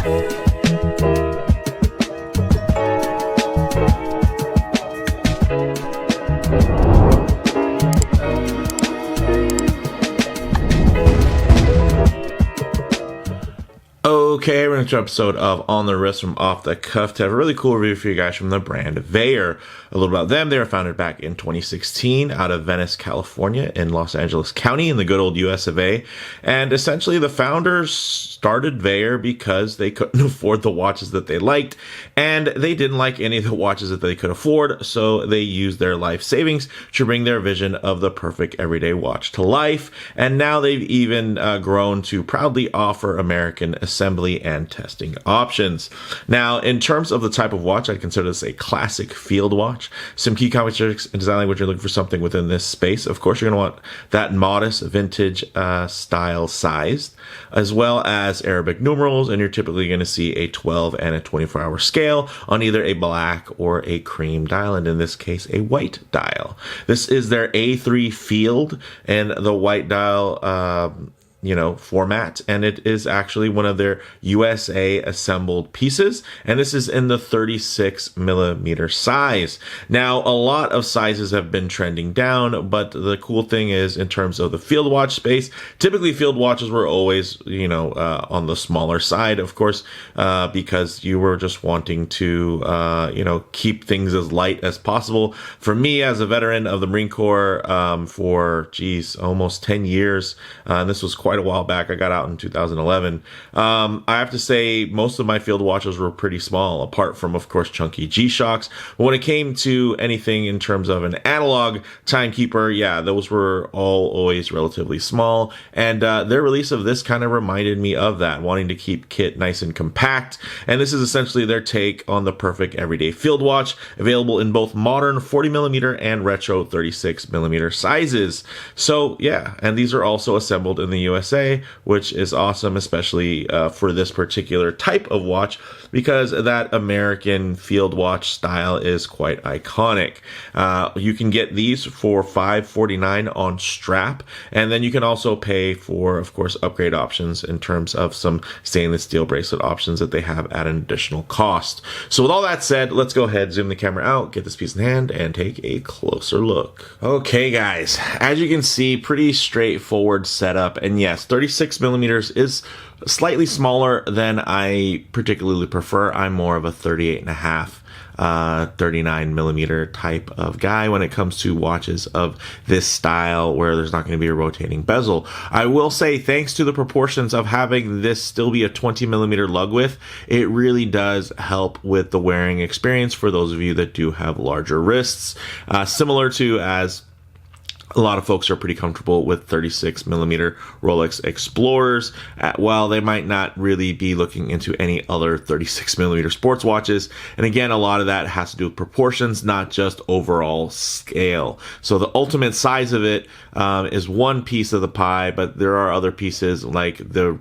Okay, we're into an episode of On the Wrist from Off the Cuff to have a really cool review for you guys from the brand Vaer. A little about them. They were founded back in 2016 out of Venice, California in Los Angeles County in the good old US of A. And essentially the founders started Vaer because they couldn't afford the watches that they liked, and they didn't like any of the watches that they could afford, so they used their life savings to bring their vision of the perfect everyday watch to life. And now they've even grown to proudly offer American assembly and testing options. Now, in terms of the type of watch, I'd consider this a classic field watch. Some key characteristics in design language, you're looking for something within this space. Of course, you're going to want that modest vintage style size, as well as Arabic numerals, and you're typically going to see a 12 and a 24-hour scale on either a black or a cream dial, and in this case, a white dial. This is their A3 field, and the white dial format, and it is actually one of their USA assembled pieces, and this is in the 36 millimeter size. Now, a lot of sizes have been trending down, but the cool thing is, in terms of the field watch space, typically field watches were always, on the smaller side, of course, because you were just wanting to, keep things as light as possible. For me, as a veteran of the Marine Corps, for almost 10 years, and this was quite a while back. I got out in 2011. I have to say most of my field watches were pretty small, apart from, of course, chunky G-Shocks. But when it came to anything in terms of an analog timekeeper, yeah, those were all always relatively small. And their release of this kind of reminded me of that, wanting to keep kit nice and compact. And this is essentially their take on the perfect everyday field watch, available in both modern 40 millimeter and retro 36 millimeter sizes. So yeah, and these are also assembled in the USA, which is awesome, especially for this particular type of watch, because that American field watch style is quite iconic. You can get these for $549 on strap, and then you can also pay for, of course, upgrade options in terms of some stainless steel bracelet options that they have at an additional cost. So with all that said, let's go ahead, zoom the camera out, get this piece in hand, and take a closer look. Okay, guys, as you can see, pretty straightforward setup, and yes, 36 millimeters is slightly smaller than I particularly prefer. I'm more of a 38.5, 39 millimeter type of guy when it comes to watches of this style where there's not going to be a rotating bezel. I will say, thanks to the proportions of having this still be a 20 millimeter lug width, it really does help with the wearing experience for those of you that do have larger wrists, similar to as a lot of folks are pretty comfortable with 36 millimeter Rolex Explorers, while they might not really be looking into any other 36 millimeter sports watches. And again, a lot of that has to do with proportions, not just overall scale. So the ultimate size of it is one piece of the pie, but there are other pieces like the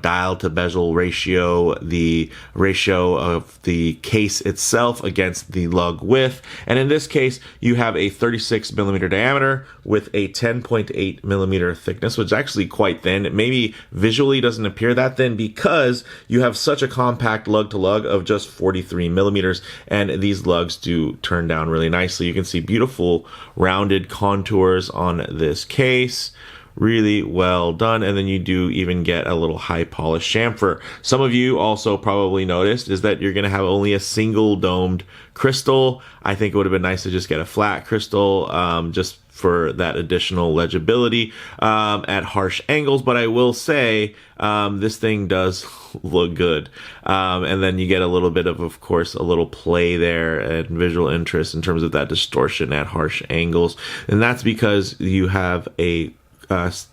dial to bezel ratio, the ratio of the case itself against the lug width. And in this case, you have a 36 millimeter diameter with a 10.8 millimeter thickness, which is actually quite thin. It maybe visually doesn't appear that thin because you have such a compact lug to lug of just 43 millimeters. And these lugs do turn down really nicely. You can see beautiful rounded contours on this case. Really well done. And then you do even get a little high polished chamfer. Some of you also probably noticed is that you're going to have only a single domed crystal. I think it would have been nice to just get a flat crystal, just for that additional legibility at harsh angles. But I will say this thing does look good. And then you get a little bit of course, a little play there and visual interest in terms of that distortion at harsh angles. And that's because you have a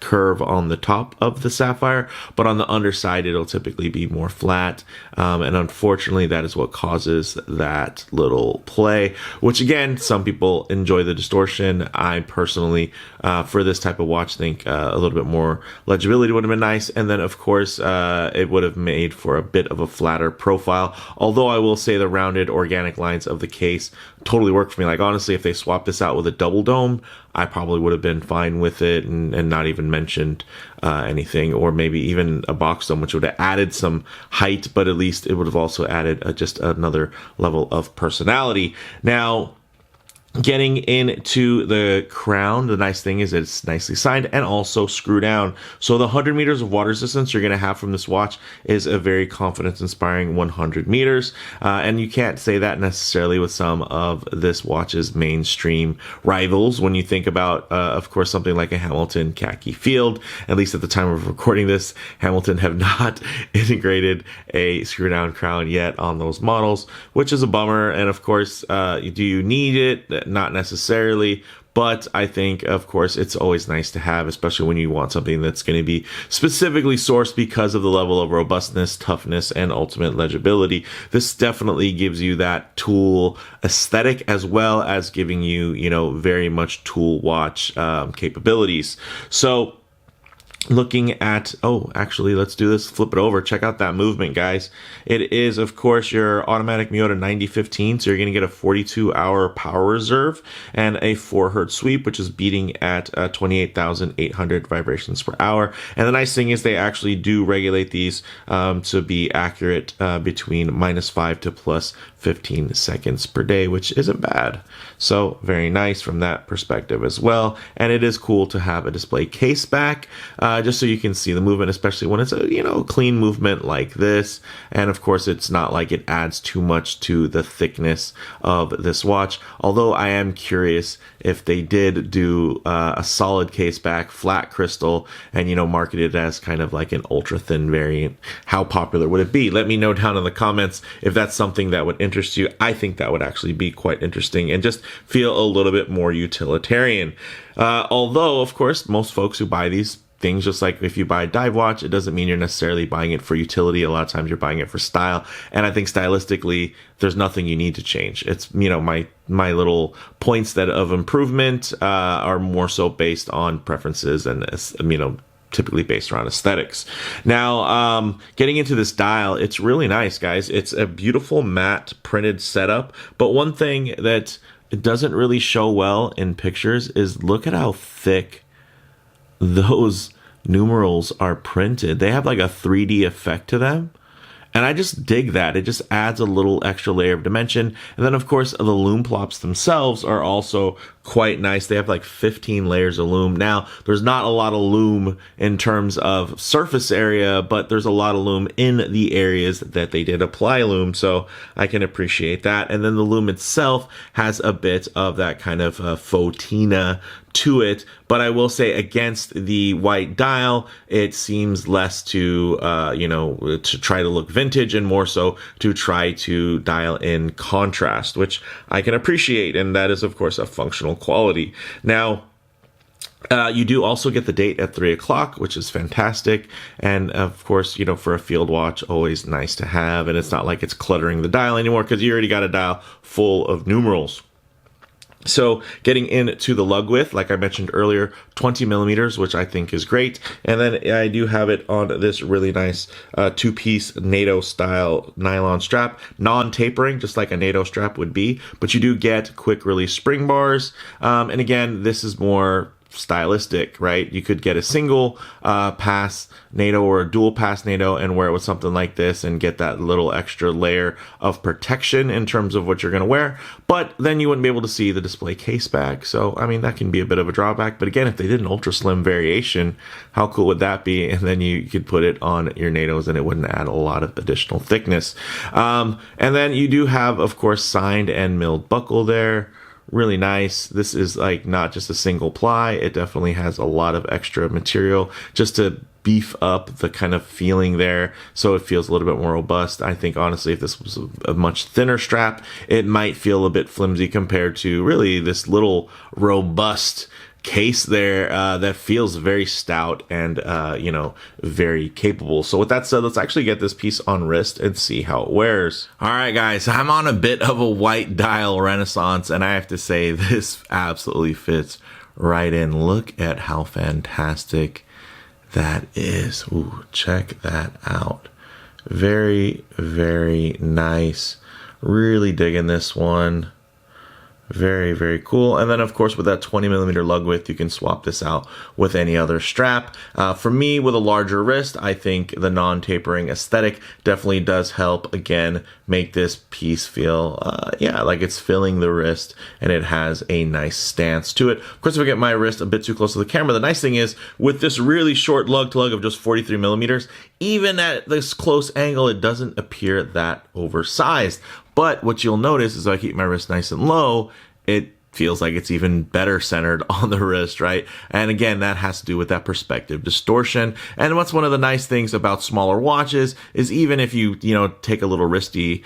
curve on the top of the sapphire, but on the underside it'll typically be more flat, and unfortunately that is what causes that little play, which again, some people enjoy the distortion. I personally, for this type of watch, think a little bit more legibility would have been nice, and then of course it would have made for a bit of a flatter profile, although I will say the rounded organic lines of the case totally work for me. Like honestly, if they swap this out with a double dome, I probably would have been fine with it and not even mentioned anything, or maybe even a box dome, which would have added some height, but at least it would have also added just another level of personality. Now, getting into the crown, the nice thing is it's nicely signed and also screw down. So the 100 meters of water resistance you're going to have from this watch is a very confidence-inspiring 100 meters. And you can't say that necessarily with some of this watch's mainstream rivals. When you think about, of course, something like a Hamilton Khaki Field, at least at the time of recording this, Hamilton have not integrated a screw-down crown yet on those models, which is a bummer. And of course, do you need it? Not necessarily, but I think, of course, it's always nice to have, especially when you want something that's going to be specifically sourced because of the level of robustness, toughness, and ultimate legibility. This definitely gives you that tool aesthetic, as well as giving you, very much tool watch capabilities. So, looking at, actually, let's do this, flip it over, check out that movement, guys. It is, of course, your automatic Miota 9015, so you're going to get a 42-hour power reserve and a 4 hertz sweep, which is beating at 28,800 vibrations per hour. And the nice thing is they actually do regulate these to be accurate between -5 to +15 seconds per day, which isn't bad. So very nice from that perspective as well. And it is cool to have a display case back, just so you can see the movement, especially when it's a clean movement like this. And of course, it's not like it adds too much to the thickness of this watch. Although I am curious if they did do a solid case back, flat crystal, and market it as kind of like an ultra thin variant, how popular would it be? Let me know down in the comments if that's something that would interest you. I think that would actually be quite interesting and just feel a little bit more utilitarian. Although, of course, most folks who buy these things, just like if you buy a dive watch, it doesn't mean you're necessarily buying it for utility. A lot of times you're buying it for style. And I think stylistically, there's nothing you need to change. It's, my little points of improvement are more so based on preferences and, typically based around aesthetics. Now, getting into this dial, it's really nice, guys. It's a beautiful matte printed setup. But one thing that it doesn't really show well in pictures is look at how thick those numerals are printed. They have like a 3D effect to them. And I just dig that. It just adds a little extra layer of dimension. And then, of course, the loom plops themselves are also quite nice. They have like 15 layers of loom. Now, there's not a lot of loom in terms of surface area, but there's a lot of loom in the areas that they did apply loom. So I can appreciate that. And then the loom itself has a bit of that kind of fauxtina to it, but I will say against the white dial, it seems less to to try to look vintage and more so to try to dial in contrast, which I can appreciate, and that is of course a functional quality. Now, you do also get the date at 3 o'clock, which is fantastic. And of course, for a field watch, always nice to have. And it's not like it's cluttering the dial anymore because you already got a dial full of numerals. So getting into the lug width, like I mentioned earlier, 20 millimeters, which I think is great. And then I do have it on this really nice two-piece NATO style nylon strap, non-tapering, just like a NATO strap would be. But you do get quick release spring bars. And again, this is more stylistic, right? You could get a single pass NATO or a dual pass NATO and wear it with something like this and get that little extra layer of protection in terms of what you're going to wear, but then you wouldn't be able to see the display case back. So I mean, that can be a bit of a drawback, but again, if they did an ultra slim variation, how cool would that be? And then you could put it on your NATOs and it wouldn't add a lot of additional thickness. And then you do have, of course, signed and milled buckle there. Really nice. This is like not just a single ply. It definitely has a lot of extra material just to beef up the kind of feeling there, so it feels a little bit more robust. I think honestly, if this was a much thinner strap, it might feel a bit flimsy compared to really this little robust case there that feels very stout and very capable. So with that said, let's actually get this piece on wrist and see how it wears. All right, guys, I'm on a bit of a white dial renaissance, and I have to say this absolutely fits right in. Look at how fantastic that is. Ooh, check that out. Very, very nice. Really digging this one. Very, very cool. And then, of course, with that 20 millimeter lug width, you can swap this out with any other strap. For me, with a larger wrist, I think the non-tapering aesthetic definitely does help, again, make this piece feel, like it's filling the wrist and it has a nice stance to it. Of course, if I get my wrist a bit too close to the camera, the nice thing is with this really short lug to lug of just 43 millimeters, even at this close angle, it doesn't appear that oversized. But what you'll notice is I keep my wrist nice and low, it feels like it's even better centered on the wrist, right? And again, that has to do with that perspective distortion. And what's one of the nice things about smaller watches is even if you take a little wristy,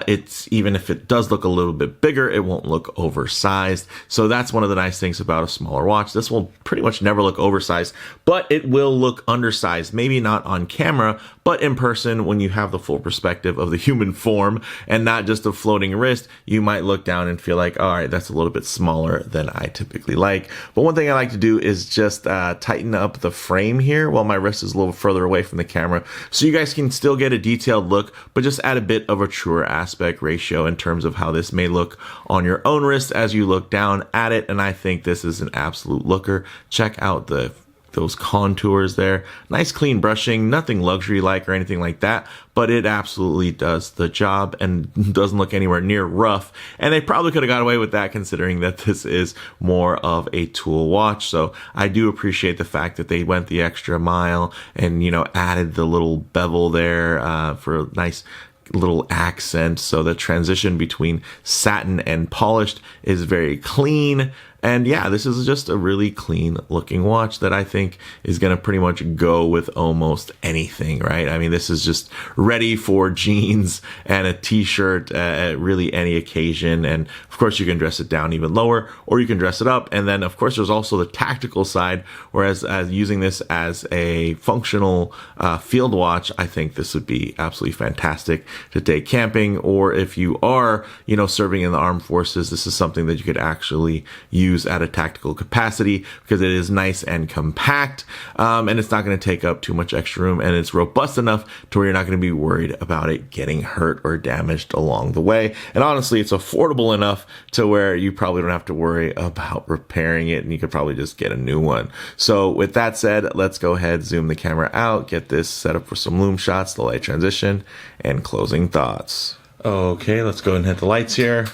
it's even if it does look a little bit bigger, it won't look oversized. So that's one of the nice things about a smaller watch. This will pretty much never look oversized, but it will look undersized. Maybe not on camera, but in person, when you have the full perspective of the human form and not just a floating wrist, you might look down and feel like, all right, that's a little bit smaller than I typically like. But one thing I like to do is just tighten up the frame here while my wrist is a little further away from the camera, so you guys can still get a detailed look, but just add a bit of a truer aspect ratio in terms of how this may look on your own wrist as you look down at it. And I think this is an absolute looker. Check out those contours there. Nice clean brushing, nothing luxury like or anything like that, but it absolutely does the job and doesn't look anywhere near rough. And they probably could have got away with that considering that this is more of a tool watch. So I do appreciate the fact that they went the extra mile and, added the little bevel there for a nice little accent. So the transition between satin and polished is very clean. And yeah, this is just a really clean looking watch that I think is going to pretty much go with almost anything, right? I mean, this is just ready for jeans and a t-shirt at really any occasion. And of course, you can dress it down even lower or you can dress it up. And then, of course, there's also the tactical side, whereas as using this as a functional field watch, I think this would be absolutely fantastic to take camping. Or if you are, serving in the armed forces, this is something that you could actually use at a tactical capacity because it is nice and compact, and it's not going to take up too much extra room, and it's robust enough to where you're not going to be worried about it getting hurt or damaged along the way. And honestly, it's affordable enough to where you probably don't have to worry about repairing it, and you could probably just get a new one. So with that said, let's go ahead, zoom the camera out, get this set up for some loom shots, the light transition, and closing thoughts. Okay, let's go and hit the lights here.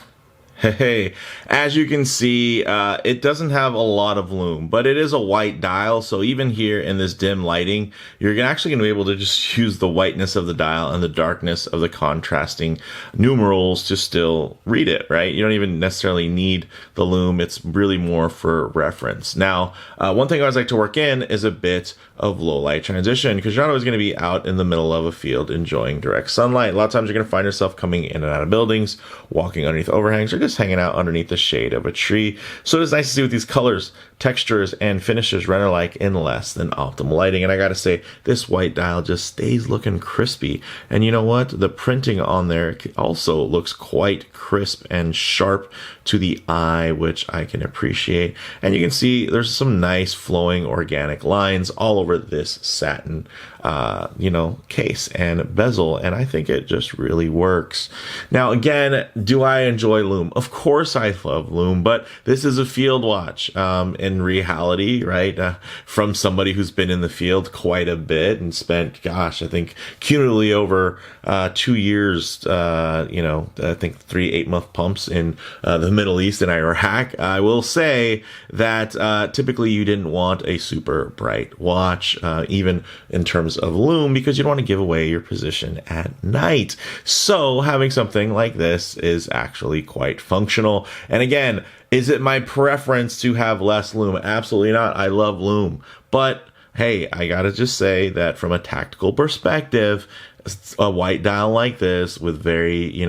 Hey, as you can see, it doesn't have a lot of lume, but it is a white dial. So even here in this dim lighting, you're actually going to be able to just use the whiteness of the dial and the darkness of the contrasting numerals to still read it, right? You don't even necessarily need the lume. It's really more for reference. Now, one thing I always like to work in is a bit of low light transition because you're not always going to be out in the middle of a field enjoying direct sunlight. A lot of times you're going to find yourself coming in and out of buildings, walking underneath overhangs, or just hanging out underneath the shade of a tree. So it is nice to see what these colors, textures, and finishes render like in less than optimal lighting. And I gotta say, this white dial just stays looking crispy. And you know what? The printing on there also looks quite crisp and sharp to the eye, which I can appreciate. And you can see there's some nice flowing organic lines all over this satin case and bezel, and I think it just really works. Now again, do I enjoy lume? Of course I love lume, but this is a field watch in reality, right? From somebody who's been in the field quite a bit and spent, I think cumulatively over 2 years, I think 3 8-month pumps in the Middle East and Iraq. I will say that typically you didn't want a super bright watch, even in terms of lume, because you don't want to give away your position at night. So having something like this is actually quite functional. And again, is it my preference to have less lume? Absolutely not. I love lume. But hey, I gotta just say that from a tactical perspective, a white dial like this with very,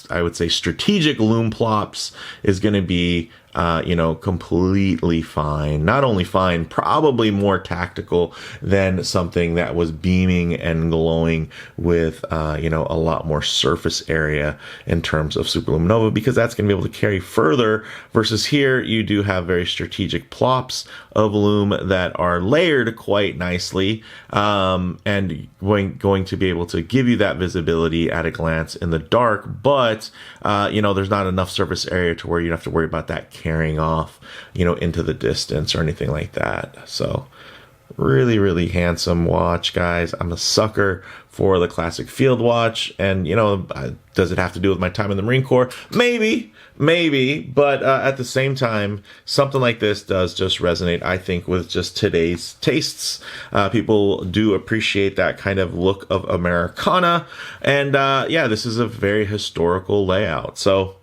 I would say strategic lume plops is going to be completely fine. Not only fine, probably more tactical than something that was beaming and glowing with, a lot more surface area in terms of Superluminova, because that's going to be able to carry further versus here you do have very strategic plops of lume that are layered quite nicely, and going to be able to give you that visibility at a glance in the dark, but there's not enough surface area to where you have to worry about that carrying off, into the distance or anything like that. So really, really handsome watch, guys. I'm a sucker for the classic field watch, and does it have to do with my time in the Marine Corps? Maybe, but at the same time, something like this does just resonate, I think, with just today's tastes. People do appreciate that kind of look of Americana, and this is a very historical layout. So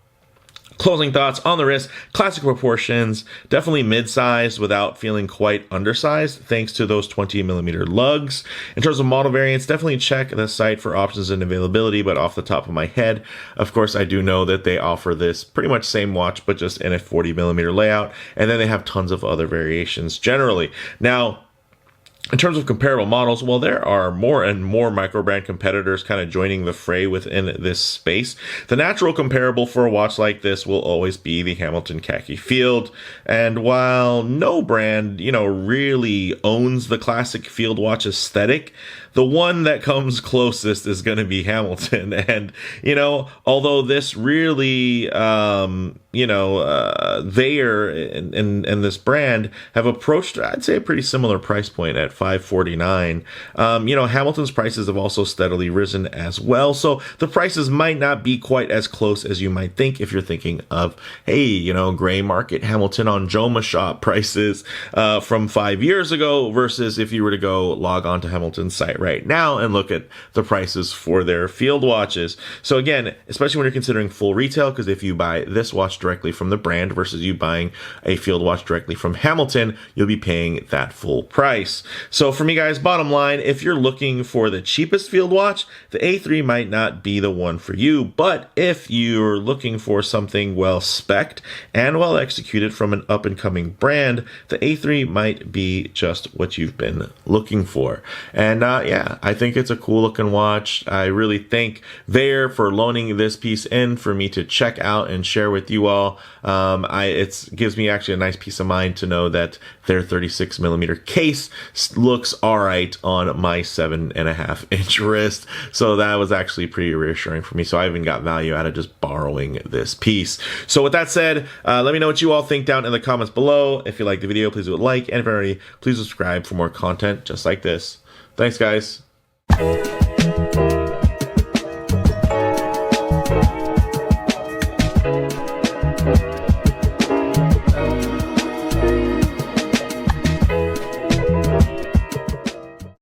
closing thoughts on the wrist: classic proportions, definitely mid-sized without feeling quite undersized, thanks to those 20mm lugs. In terms of model variants, definitely check the site for options and availability, but off the top of my head, of course, I do know that they offer this pretty much same watch, but just in a 40mm layout, and then they have tons of other variations generally. Now, in terms of comparable models, well, there are more and more microbrand competitors kind of joining the fray within this space. The natural comparable for a watch like this will always be the Hamilton Khaki Field. And while no brand, really owns the classic field watch aesthetic, the one that comes closest is going to be Hamilton. And, although this really, Vaer and this brand have approached, I'd say, a pretty similar price point at $549. Hamilton's prices have also steadily risen as well. So the prices might not be quite as close as you might think if you're thinking of, hey, gray market Hamilton on Joma Shop prices from 5 years ago versus if you were to go log on to Hamilton's site right now and look at the prices for their field watches. So again, especially when you're considering full retail, because if you buy this watch directly from the brand versus you buying a field watch directly from Hamilton, you'll be paying that full price. So for me, guys, bottom line, if you're looking for the cheapest field watch, the A3 might not be the one for you. But if you're looking for something well spec'd and well executed from an up and coming brand, the A3 might be just what you've been looking for. And I think it's a cool looking watch. I really thank Vaer for loaning this piece in for me to check out and share with you all. It gives me actually a nice peace of mind to know that their 36mm case looks all right on my 7.5-inch wrist. So that was actually pretty reassuring for me. So I even got value out of just borrowing this piece. So with that said, let me know what you all think down in the comments below. If you like the video, please do a like, and if you're already, please subscribe for more content just like this. Thanks, guys.